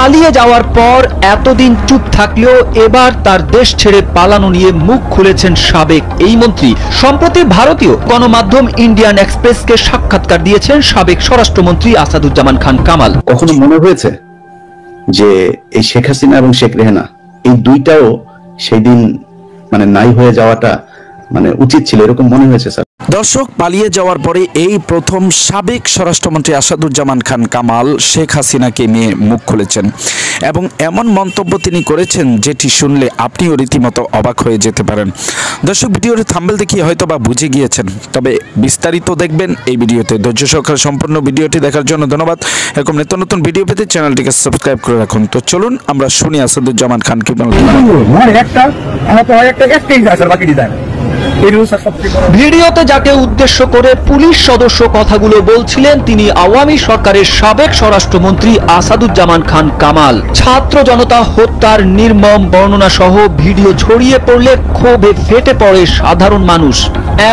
পালিয়ে যাওয়ার পর এতদিন চুপ থাকলেও এবার তার দেশ ছেড়ে পালানো নিয়ে মুখ খুলেছেন সাবেক এই মন্ত্রী। সম্প্রতি ভারতীয় গণমাধ্যম ইন্ডিয়ান এক্সপ্রেসকে সাক্ষাৎকার দিয়েছেন সাবেক স্বরাষ্ট্রমন্ত্রী আসাদুজ্জামান খান কামাল। কখনো মনে হয়েছে যে এই শেখ হাসিনা এবং শেখ রেহানা এই দুইটাও সেই দিন নাই হয়ে যাওয়াটা উচিত ছিল, এরকম মনে হয়েছে স্যার? দর্শক, পালিয়ে যাওয়ার পরে এই প্রথম সাবেক স্বরাষ্ট্রমন্ত্রী আসাদুজ্জামান খান কামাল শেখ হাসিনাকে নিয়ে মুখ খুলেছেন এবং এমন মন্তব্য তিনি করেছেন যেটি শুনলে আপনিও রীতিমতো অবাক হয়ে যেতে পারেন। দর্শক, ভিডিওর থাম্বনেল দেখে হয়তো বা বুঝে গিয়েছেন, তবে বিস্তারিত দেখবেন এই ভিডিওতে। ধৈর্য সহকারে সম্পূর্ণ ভিডিওটি দেখার জন্য ধন্যবাদ। এরকম নিত্য নতুন ভিডিও পেতে চ্যানেলটিকে সাবস্ক্রাইব করে রাখুন। তো চলুন আমরা শুনি আসাদুজ্জামান খান কি বলেন। ভিডিওতে যাকে উদ্দেশ্য করে পুলিশ সদস্য কথাগুলো বলছিলেন তিনি আওয়ামী সরকারের সাবেক স্বরাষ্ট্রমন্ত্রী আসাদুজ্জামান খান কামাল। ছাত্র জনতা হত্যার নির্মম বর্ণনা সহ ভিডিও ছড়িয়ে পড়লে ক্ষোভে ফেটে পড়ে সাধারণ মানুষ।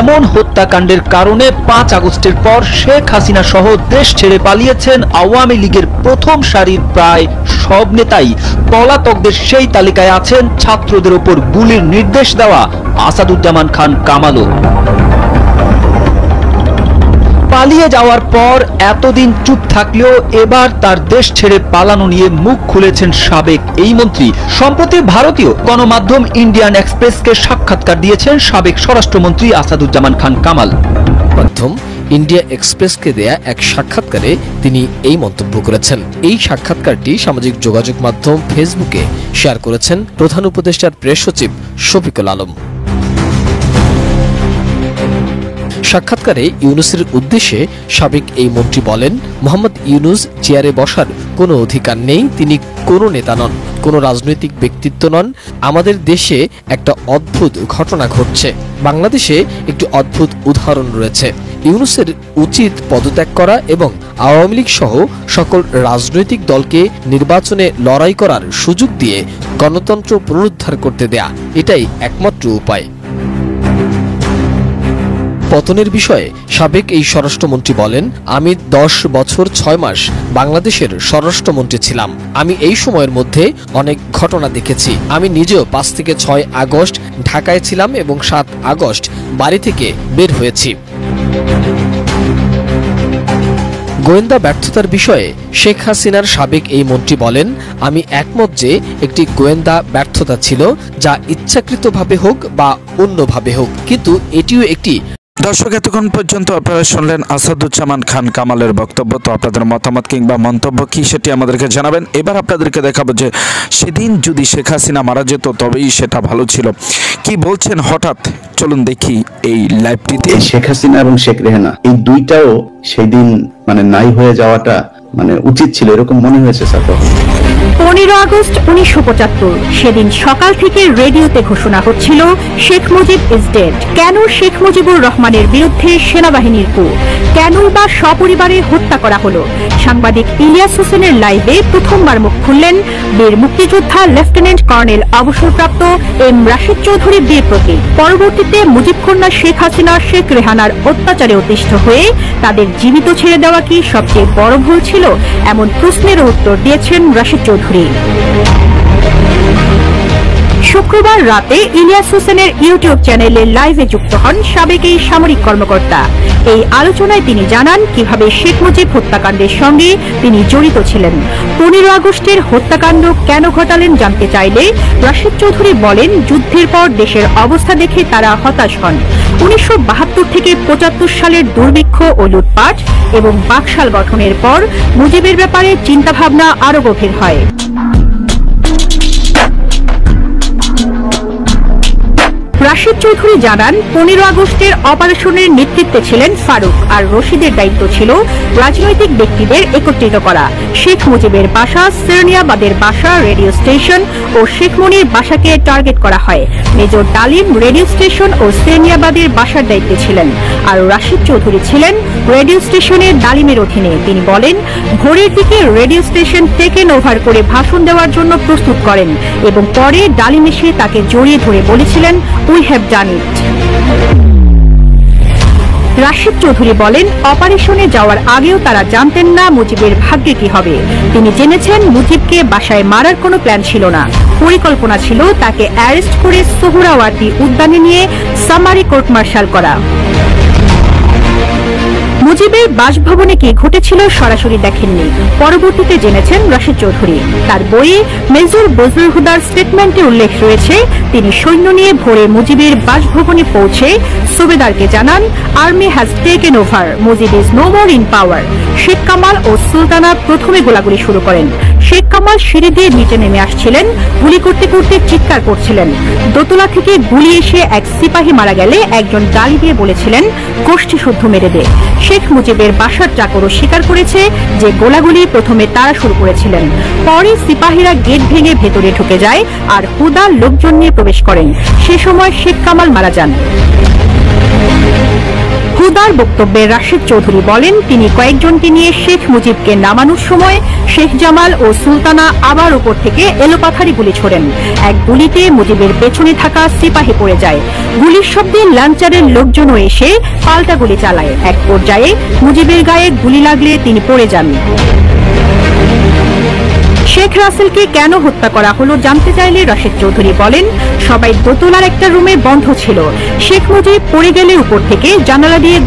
এমন হত্যাকাণ্ডের কারণে 5 আগস্টের পর শেখ হাসিনা সহ দেশ ছেড়ে পালিয়েছেন আওয়ামী লীগের প্রথম সারির প্রায় সব নেতাই। পলাতকদের সেই তালিকায় আছেন ছাত্রদের উপর গুলির নির্দেশ দেওয়া আসাদুজ্জামান খান কামালও। পালিয়ে যাওয়ার পর এতদিন চুপ থাকলেও এবার তার দেশ ছেড়ে পালানো নিয়ে মুখ খুলেছেন সাবেক এই মন্ত্রী। সম্প্রতি ভারতীয় গণমাধ্যম ইন্ডিয়ান এক্সপ্রেসকে সাক্ষাৎকার দিয়েছেন সাবেক স্বরাষ্ট্রমন্ত্রী আসাদুজ্জামান খান কামাল। মাধ্যম ইন্ডিয়া এক্সপ্রেসকে দেয়া এক সাক্ষাৎকারে তিনি এই মন্তব্য করেছেন। এই সাক্ষাৎকারটি সামাজিক যোগাযোগ মাধ্যম ফেসবুকে শেয়ার করেছেন প্রধান উপদেষ্টার প্রেস সচিব শফিকুল আলম। সাক্ষাৎকারে ইউনূসের উদ্দেশ্যে সাবেক এই মন্ত্রী বলেন, মোহাম্মদ ইউনূস চেয়ারে বসার কোনো অধিকার নেই। তিনি কোনো নেতা নন, কোনো রাজনৈতিক ব্যক্তিত্ব নন। আমাদের দেশে একটা অদ্ভুত ঘটনা ঘটছে। বাংলাদেশে একটি অদ্ভুত উদাহরণ রয়েছে। ইউনূসের উচিত পদত্যাগ করা এবং আওয়ামী লীগ সহ সকল রাজনৈতিক দলকে নির্বাচনে লড়াই করার সুযোগ দিয়ে গণতন্ত্র পুনরুদ্ধার করতে দেয়া, এটাই একমাত্র উপায়। পতনের বিষয়ে সাবেক এই স্বরাষ্ট্রমন্ত্রী বলেন, আমি 10 বছর 6 মাস বাংলাদেশের স্বরাষ্ট্রমন্ত্রী ছিলাম। আমি এই সময়ের মধ্যে অনেক ঘটনা দেখেছি। আমি নিজেও 5 থেকে 6 আগস্ট ঢাকায় ছিলাম এবং 7 আগস্ট বাড়ি থেকে বের হয়েছি। গোয়েন্দা ব্যর্থতার বিষয়ে শেখ হাসিনার সাবেক এই মন্ত্রী বলেন, আমি একমত যে একটি গোয়েন্দা ব্যর্থতা ছিল, যা ইচ্ছাকৃতভাবে হোক বা অন্যভাবে হোক, কিন্তু এটিও একটি। দর্শক, এতক্ষণ পর্যন্ত আপনারা শুনলেন আসাদুজ্জামান খান কামালের বক্তব্য। তো আপনাদের মতামত কিংবা মন্তব্য কি সেটি আমাদেরকে জানাবেন। এবার আপনাদেরকে দেখাবো যে সেদিন যদি শেখ হাসিনা মারা যেত তবেই সেটা ভালো ছিল। কি বলছেন হঠাৎ, চলুন দেখি এই লাইভটিতে। শেখ হাসিনা এবং শেখ রেহানা এই দুইটাও সেই দিন নাই হয়ে যাওয়াটা উচিত ছিল, এরকম মনে হয়েছে স্যার? 15 আগস্ট 1975 সেদিন সকাল থেকে রেডিওতে ঘোষণা হচ্ছিল শেখ মুজিব ইজ ডেড। কেন শেখ মুজিবুর রহমানের বিরুদ্ধে সেনাবাহিনীর কূ? কেনই বা সপরিবারে হত্যা করা হলো? সাংবাদিক ইলিয়াস হোসেনের লাইভে প্রথমবার মুখ খুললেন বীর মুক্তিযোদ্ধা লেফটেন্যান্ট কর্নেল অবসরপ্রাপ্ত এম রাশিদ চৌধুরী বীর প্রতীক। পরবর্তীতে মুজিব কন্যা শেখ হাসিনা শেখ রেহানার অত্যাচারে অতিষ্ঠ হয়ে তাদের জীবিত ছেড়ে দেওয়া কি সবচেয়ে বড় ভুল ছিল? এমন প্রশ্নের উত্তর দিয়েছেন রাশিদ চৌধুরী। শুক্রবার রাতে ইলিয়াস হোসেনের ইউটিউব চ্যানেলে লাইভে যুক্ত হন সাবেক এই সামরিক কর্মকর্তা। এই আলোচনায় তিনি জানান কিভাবে শেখ মুজিব হত্যাকাণ্ডের সঙ্গে তিনি জড়িত ছিলেন। 15 আগস্টের হত্যাকাণ্ড কেন ঘটালেন জানতে চাইলে রাশিদ চৌধুরী বলেন, যুদ্ধের পর দেশের অবস্থা দেখে তারা হতাশ হন। 1972 থেকে 75 সালের দুর্ভিক্ষ ও লুটপাট এবং বাকশাল গঠনের পর মুজিবের ব্যাপারে চিন্তাভাবনা আরো গভীর হয়। রাশিদ চৌধুরী জানান, 15 আগস্টের অপারেশনের নেতৃত্বে ছিলেন ফারুক, আর রশিদের দায়িত্ব ছিল রাজনৈতিক ব্যক্তিদের একত্রিত করা। শেখ মুজিবের বাসা, সেরনিয়াবাদের বাসা, রেডিও স্টেশন ও শেখ মনির বাসাকে টার্গেট করা হয়। মেজর ডালিম রেডিও স্টেশন ও সেরনিয়াবাদের বাসার দায়িত্বে ছিলেন, আর রাশিদ চৌধুরী ছিলেন রেডিও স্টেশনের ডালিমের অধীনে। তিনি বলেন, ভোরের দিকে রেডিও স্টেশন টেকেন ওভার করে ভাষণ দেওয়ার জন্য প্রস্তুত করেন এবং পরে ডালিম এসে তাকে জড়িয়ে ধরে বলেছিলেন, উই হ্যাভ ডান ইট। রাশিদ চৌধুরী বলেন, অপারেশনে যাওয়ার আগেও তারা জানতেন না মুজিবের ভাগ্যে কি হবে। তিনি জেনেছেন মুজিবকে বাসায় মারার কোনো প্ল্যান ছিল না, পরিকল্পনা ছিল তাকে অ্যারেস্ট করে সোহরাওয়ার্দী উদ্যানে নিয়ে সামারি কোর্ট মার্শাল করা। মুজিবের বাসভবনে কি ঘটেছিল সরাসরি দেখেননি, পরবর্তীতে জেনেছেন রাশিদ চৌধুরী। তার বইয়ে মেজর বজলুল হুদার স্টেটমেন্টে উল্লেখ রয়েছে, তিনি সৈন্য নিয়ে ভোরে মুজিবের বাসভবনে পৌঁছে সুবেদারকে জানান, army has taken over, Mujib is no more in power. Sheikh Kamal ও সুলতানা প্রথমে গোলাগুলি শুরু করেন। শেখ কামাল সিঁড়ি দিয়ে নিচে নেমে আসছিলেন, গুলি করতে করতে চিৎকার করছিলেন। দোতলা থেকে গুলি এসে এক সিপাহী মারা গেলে একজন গালি দিয়ে বলেছিলেন, গোষ্ঠী শুদ্ধ মেরে দে। শেখ মুজিবের বাসার চাকরও স্বীকার করেছে যে গোলাগুলি প্রথমে তারা শুরু করেছিলেন। পরে সিপাহীরা গেট ভেঙে ভেতরে ঢুকে যায় আর হুদা লোকজন নিয়ে প্রবেশ করেন। সে সময় শেখ কামাল মারা যান। হুদার বক্তব্যে রাশিদ চৌধুরী বলেন, তিনি কয়েকজনকে নিয়ে শেখ মুজিবকে নামানোর সময় শেখ জামাল ও সুলতানা আবার উপর থেকে এলোপাথারি গুলি ছোড়েন। এক গুলিতে মুজিবের পেছনে থাকা সিপাহী পড়ে যায়। গুলির শব্দে লাঞ্চারের লোকজনও এসে পাল্টা গুলি চালায়। এক পর্যায়ে মুজিবের গায়ে গুলি লাগলে তিনি পড়ে যান। শেখ রাসেলকে কেন হত্যা করা হলো জানতে চাইলে রাশিদ চৌধুরী বলেন, সবাই দোতলার একটা রুমে বন্ধ ছিল। শেখ মুজিব পড়ে গেলে উপর থেকে জানালা দিয়ে